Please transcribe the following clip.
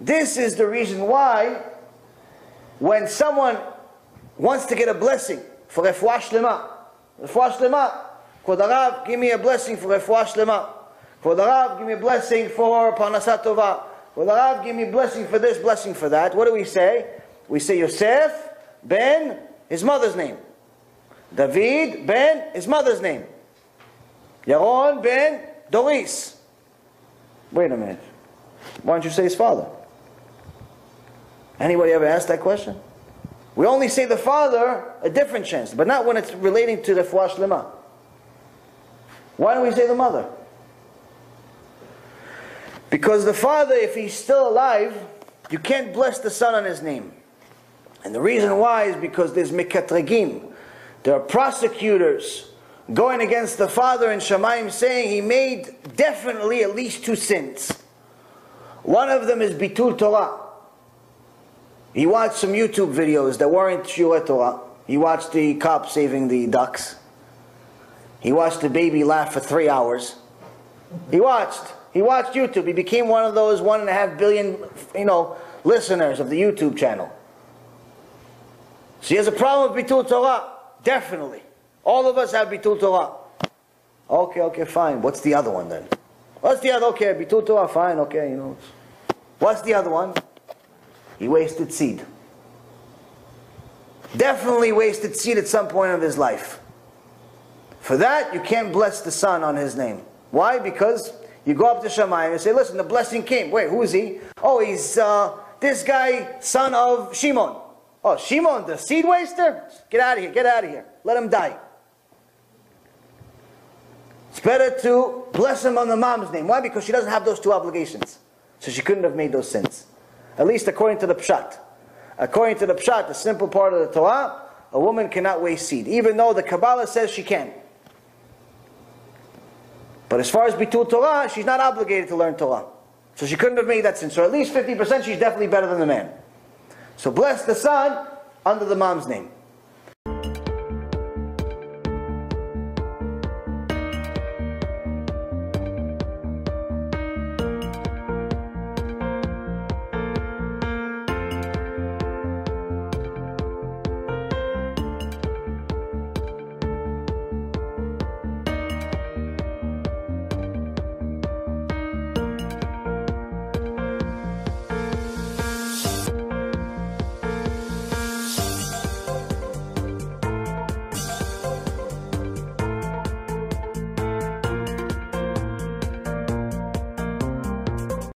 This is the reason why when someone wants to get a blessing for refuah shlema, Kvod Harav, give me a blessing for refuah shlema. Kvod Harav, give me a blessing for parnasat tova. Kvod Harav, give me a blessing for this, blessing for that. What do we say? We say Yosef ben his mother's name. David ben his mother's name. Yaron ben Doris. Wait a minute. Why don't you say his father? Anybody ever asked that question? We only say the father a different chance, but not when it's relating to the refuah shlema. Why don't we say the mother? Because the father, if he's still alive, you can't bless the son on his name. And the reason why is because there's mekatregim. There are prosecutors going against the father in Shamayim saying he made definitely at least 2 sins. One of them is bitul Torah. He watched some YouTube videos that weren't shiurei Torah. He watched the cop saving the ducks. He watched the baby laugh for 3 hours. He watched YouTube. He became one of those 1.5 billion, listeners of the YouTube channel. So he has a problem with bitul Torah. Definitely. All of us have bitul Torah. Okay, fine. What's the other one then? What's the other? Okay, bitul Torah, fine, okay, What's the other one? He wasted seed. Definitely wasted seed at some point of his life. For that, you can't bless the son on his name. Why? Because you go up to Shammai and say, listen, the blessing came. Wait, who is he? Oh, he's this guy, son of Shimon. Oh, Shimon, the seed waster? Get out of here. Let him die. It's better to bless him on the mom's name. Why? Because she doesn't have those 2 obligations. So she couldn't have made those sins. At least according to the Pshat. According to the Pshat, the simple part of the Torah, a woman cannot waste seed. Even though the Kabbalah says she can. But as far as bitul Torah, she's not obligated to learn Torah. So she couldn't have made that sin. So at least 50% she's definitely better than the man. So bless the son under the mom's name.